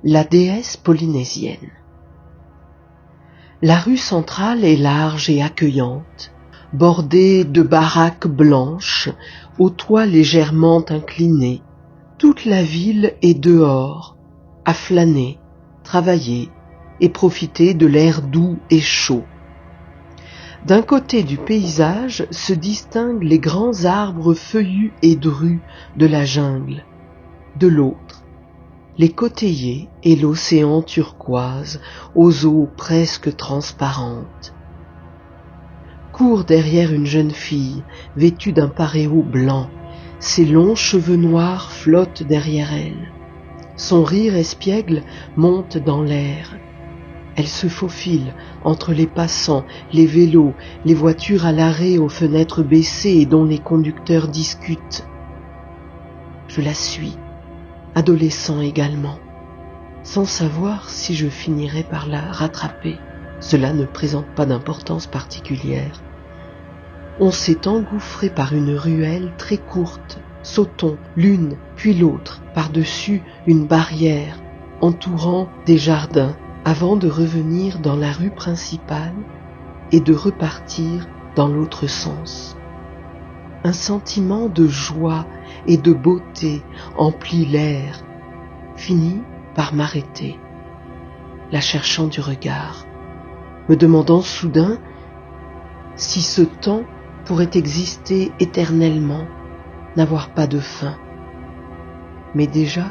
la déesse polynésienne. La rue centrale est large et accueillante, bordée de baraques blanches, aux toits légèrement inclinés. Toute la ville est dehors, à flâner, travailler et profiter de l'air doux et chaud. D'un côté du paysage se distinguent les grands arbres feuillus et drus de la jungle. De l'autre, les côtéiers et l'océan turquoise aux eaux presque transparentes. Court derrière une jeune fille vêtue d'un paréo blanc. Ses longs cheveux noirs flottent derrière elle. Son rire espiègle monte dans l'air. Elle se faufile entre les passants, les vélos, les voitures à l'arrêt aux fenêtres baissées et dont les conducteurs discutent. Je la suis, adolescent également, sans savoir si je finirai par la rattraper. Cela ne présente pas d'importance particulière. On s'est engouffré par une ruelle très courte. Sautons l'une puis l'autre par-dessus une barrière entourant des jardins avant de revenir dans la rue principale et de repartir dans l'autre sens. Un sentiment de joie et de beauté emplit l'air, finit par m'arrêter, la cherchant du regard, me demandant soudain si ce temps pourrait exister éternellement, n'avoir pas de fin. Mais déjà,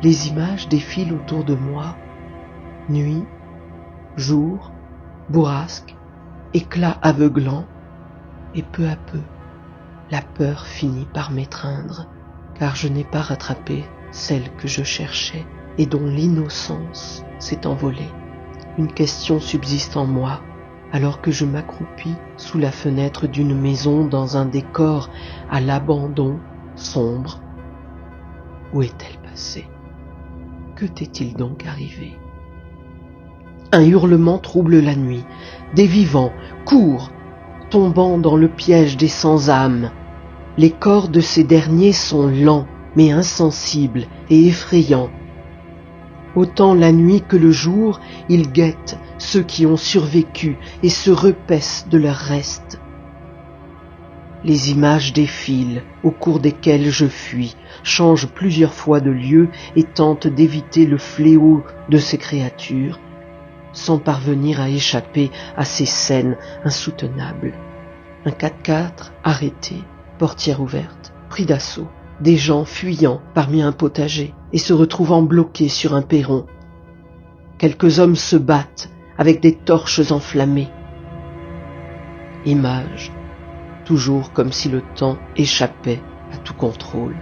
les images défilent autour de moi. Nuit, jour, bourrasque, éclat aveuglant, et peu à peu, la peur finit par m'étreindre, car je n'ai pas rattrapé celle que je cherchais et dont l'innocence s'est envolée. Une question subsiste en moi, alors que je m'accroupis sous la fenêtre d'une maison dans un décor à l'abandon sombre. Où est-elle passée? Que t'est-il donc arrivé? Un hurlement trouble la nuit. Des vivants courent, tombant dans le piège des sans-âme. Les corps de ces derniers sont lents, mais insensibles et effrayants. Autant la nuit que le jour, ils guettent ceux qui ont survécu et se repaissent de leurs restes. Les images défilent, au cours desquelles je fuis, change plusieurs fois de lieu et tente d'éviter le fléau de ces créatures, sans parvenir à échapper à ces scènes insoutenables. Un 4x4 arrêté, portière ouverte, pris d'assaut, des gens fuyant parmi un potager et se retrouvant bloqués sur un perron. Quelques hommes se battent avec des torches enflammées. Images, toujours comme si le temps échappait à tout contrôle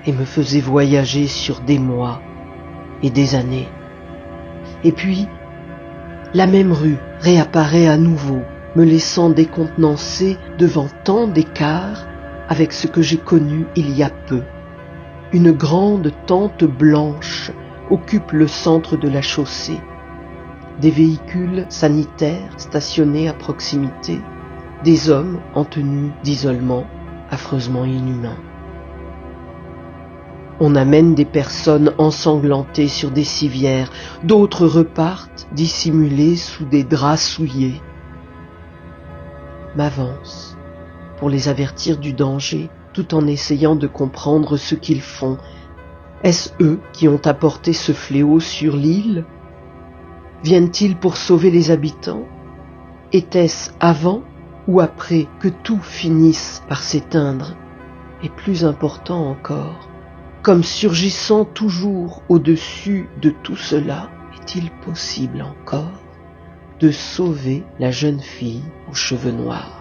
et me faisait voyager sur des mois et des années. Et puis, la même rue réapparaît à nouveau, me laissant décontenancé devant tant d'écart avec ce que j'ai connu il y a peu. Une grande tente blanche occupe le centre de la chaussée. Des véhicules sanitaires stationnés à proximité, des hommes en tenue d'isolement, affreusement inhumains. On amène des personnes ensanglantées sur des civières, d'autres repartent dissimulées sous des draps souillés. M'avance pour les avertir du danger, tout en essayant de comprendre ce qu'ils font. Est-ce eux qui ont apporté ce fléau sur l'île? Viennent-ils pour sauver les habitants? Était-ce avant ou après que tout finisse par s'éteindre? Et plus important encore, comme surgissant toujours au-dessus de tout cela, est-il possible encore de sauver la jeune fille aux cheveux noirs?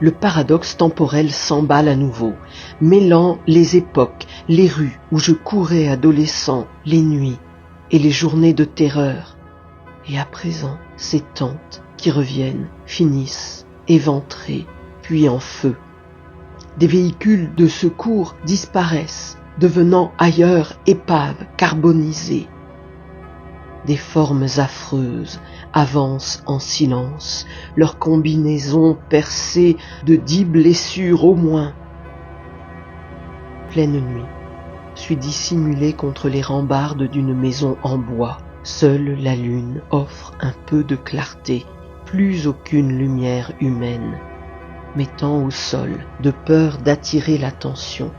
Le paradoxe temporel s'emballe à nouveau, mêlant les époques, les rues où je courais adolescent, les nuits et les journées de terreur. Et à présent, ces tentes qui reviennent, finissent, éventrées, puis en feu. Des véhicules de secours disparaissent, devenant ailleurs épaves carbonisées. Des formes affreuses avancent en silence, leurs combinaisons percées de 10 blessures au moins. Pleine nuit, suis dissimulé contre les rambardes d'une maison en bois. Seule la lune offre un peu de clarté, plus aucune lumière humaine, m'étend au sol de peur d'attirer l'attention,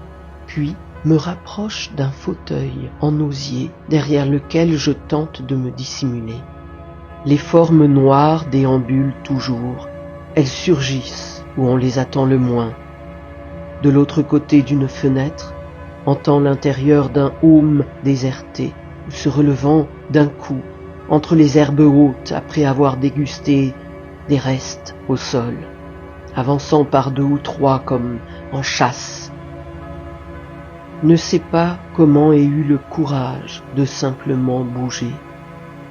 puis me rapproche d'un fauteuil en osier derrière lequel je tente de me dissimuler. Les formes noires déambulent toujours, elles surgissent où on les attend le moins. De l'autre côté d'une fenêtre, entend l'intérieur d'un home déserté, ou se relevant d'un coup entre les herbes hautes après avoir dégusté des restes au sol, avançant par 2 ou 3 comme en chasse. Ne sais pas comment ai eu le courage de simplement bouger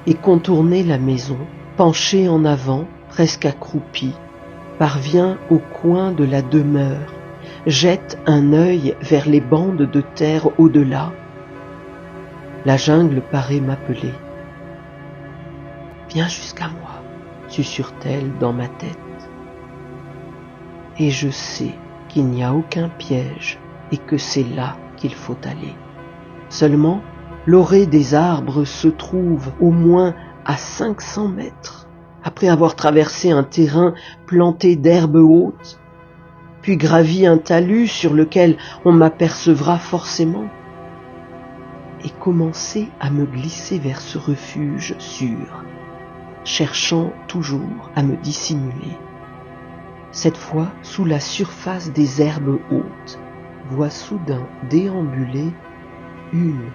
et contourner la maison, penché en avant, presque accroupi, parvient au coin de la demeure, jette un œil vers les bandes de terre au-delà. La jungle paraît m'appeler. « Viens jusqu'à moi », susurre-t-elle dans ma tête. Et je sais qu'il n'y a aucun piège et que c'est là qu'il faut aller. Seulement, l'orée des arbres se trouve au moins à 500 mètres, après avoir traversé un terrain planté d'herbes hautes, puis gravi un talus sur lequel on m'apercevra forcément, et commencer à me glisser vers ce refuge sûr, cherchant toujours à me dissimuler. Cette fois, sous la surface des herbes hautes, vois soudain déambuler une,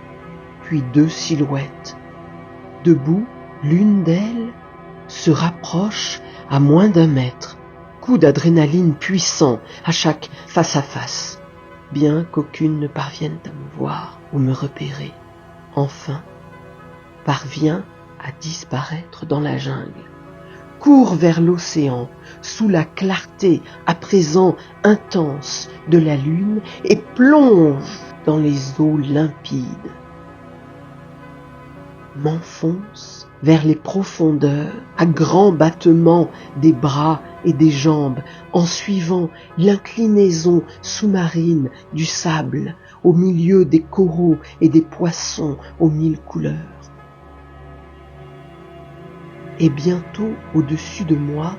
puis 2 silhouettes. Debout, l'une d'elles se rapproche à moins d'1 mètre. Coup d'adrénaline puissant à chaque face-à-face, bien qu'aucune ne parvienne à me voir ou me repérer. Enfin, parvient à disparaître dans la jungle. Court vers l'océan, sous la clarté à présent intense de la lune, et plonge dans les eaux limpides. M'enfonce vers les profondeurs, à grands battements des bras et des jambes, en suivant l'inclinaison sous-marine du sable, au milieu des coraux et des poissons aux 1000 couleurs. Et bientôt au-dessus de moi,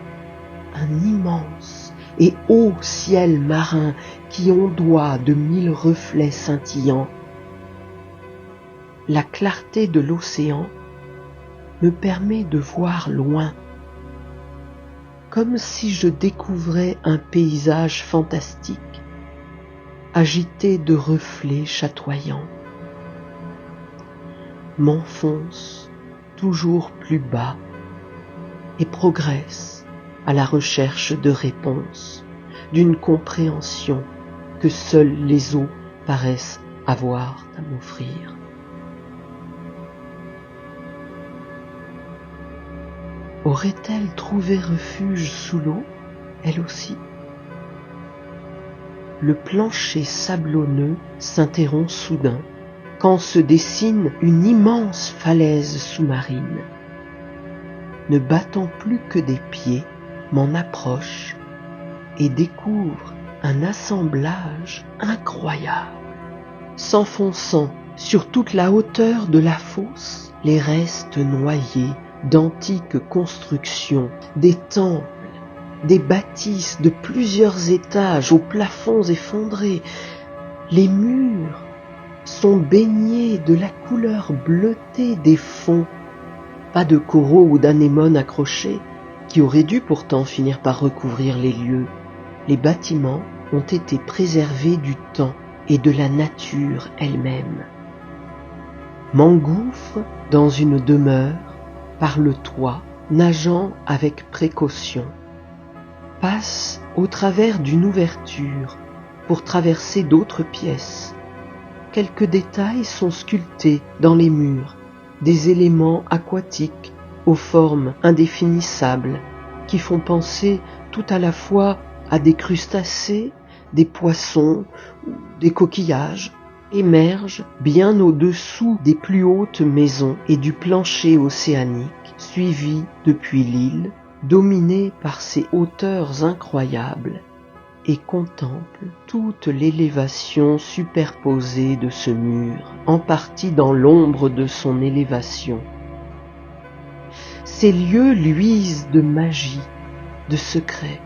un immense et haut ciel marin qui ondoie de 1000 reflets scintillants. La clarté de l'océan me permet de voir loin, comme si je découvrais un paysage fantastique, agité de reflets chatoyants. M'enfonce toujours plus bas et progresse à la recherche de réponses, d'une compréhension que seules les eaux paraissent avoir à m'offrir. Aurait-elle trouvé refuge sous l'eau, elle aussi? Le plancher sablonneux s'interrompt soudain, quand se dessine une immense falaise sous-marine. Ne battant plus que des pieds, m'en approche et découvre un assemblage incroyable. S'enfonçant sur toute la hauteur de la fosse, les restes noyés d'antiques constructions, des temples, des bâtisses de plusieurs étages aux plafonds effondrés. Les murs sont baignés de la couleur bleutée des fonds. Pas de coraux ou d'anémones accrochés, qui auraient dû pourtant finir par recouvrir les lieux. Les bâtiments ont été préservés du temps et de la nature elle-même. M'engouffre dans une demeure, par le toit, nageant avec précaution. Passe au travers d'une ouverture pour traverser d'autres pièces. Quelques détails sont sculptés dans les murs, des éléments aquatiques aux formes indéfinissables qui font penser tout à la fois à des crustacés, des poissons, des coquillages, émergent bien au-dessous des plus hautes maisons et du plancher océanique, suivi depuis l'île, dominé par ces hauteurs incroyables, et contemple toute l'élévation superposée de ce mur, en partie dans l'ombre de son élévation. Ces lieux luisent de magie, de secret.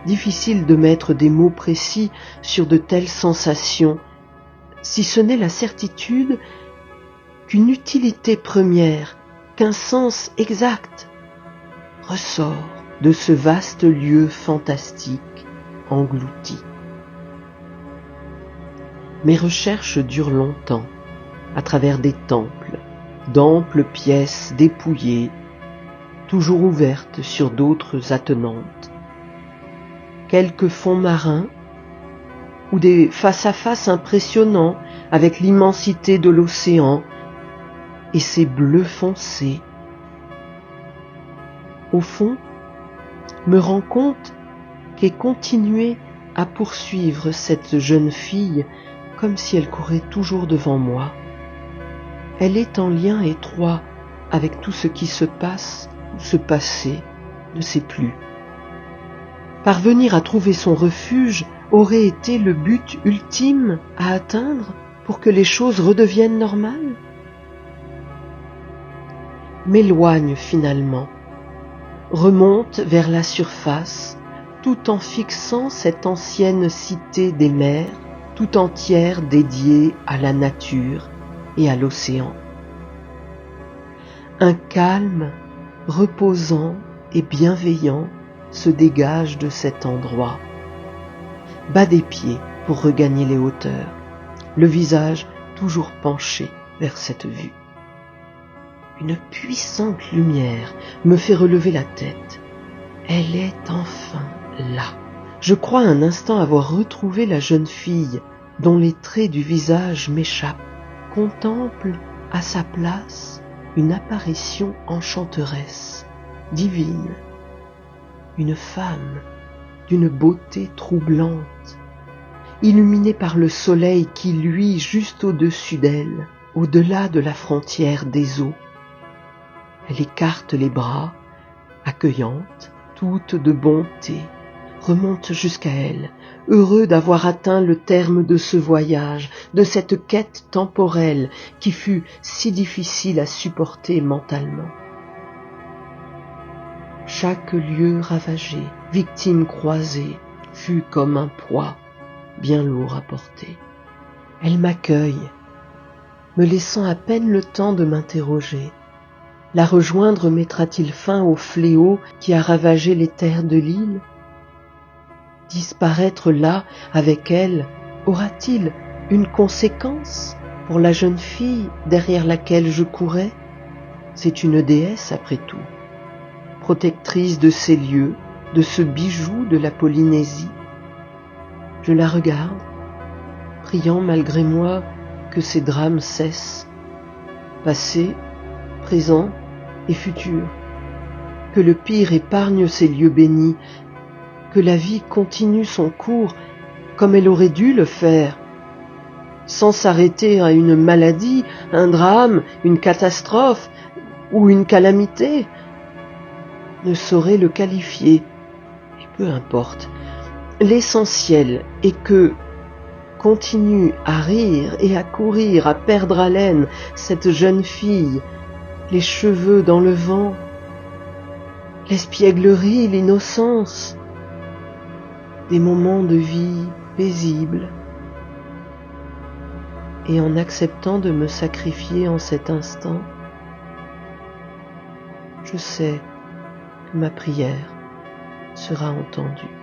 Difficile de mettre des mots précis sur de telles sensations, si ce n'est la certitude qu'une utilité première, qu'un sens exact ressort de ce vaste lieu fantastique englouti. Mes recherches durent longtemps, à travers des temples, d'amples pièces dépouillées, toujours ouvertes sur d'autres attenantes. Quelques fonds marins, ou des face-à-face impressionnants avec l'immensité de l'océan et ses bleus foncés. Au fond, me rends compte qu'est continué à poursuivre cette jeune fille comme si elle courait toujours devant moi. Elle est en lien étroit avec tout ce qui se passe ou se passait, ne sais plus. Parvenir à trouver son refuge aurait été le but ultime à atteindre pour que les choses redeviennent normales. M'éloigne finalement, remonte vers la surface, tout en fixant cette ancienne cité des mers, tout entière dédiée à la nature et à l'océan. Un calme, reposant et bienveillant se dégage de cet endroit. Bas des pieds pour regagner les hauteurs, le visage toujours penché vers cette vue. Une puissante lumière me fait relever la tête. Elle est enfin là. Je crois un instant avoir retrouvé la jeune fille dont les traits du visage m'échappent. Contemple à sa place une apparition enchanteresse, divine. Une femme d'une beauté troublante, illuminée par le soleil qui luit juste au-dessus d'elle, au-delà de la frontière des eaux. Elle écarte les bras, accueillante, toute de bonté, remonte jusqu'à elle, heureux d'avoir atteint le terme de ce voyage, de cette quête temporelle qui fut si difficile à supporter mentalement. Chaque lieu ravagé, victime croisée, fut comme un poids bien lourd à porter. Elle m'accueille, me laissant à peine le temps de m'interroger. La rejoindre mettra-t-il fin au fléau qui a ravagé les terres de l'île? Disparaître là avec elle aura-t-il une conséquence pour la jeune fille derrière laquelle je courais? C'est une déesse après tout, protectrice de ces lieux, de ce bijou de la Polynésie. Je la regarde, priant malgré moi que ces drames cessent, passé, présent et futur, que le pire épargne ces lieux bénis, que la vie continue son cours comme elle aurait dû le faire, sans s'arrêter à une maladie, un drame, une catastrophe ou une calamité. Ne saurait le qualifier, et peu importe. L'essentiel est que continue à rire et à courir, à perdre haleine cette jeune fille, les cheveux dans le vent, l'espièglerie, l'innocence, des moments de vie paisibles. Et en acceptant de me sacrifier en cet instant, je sais que ma prière sera entendue.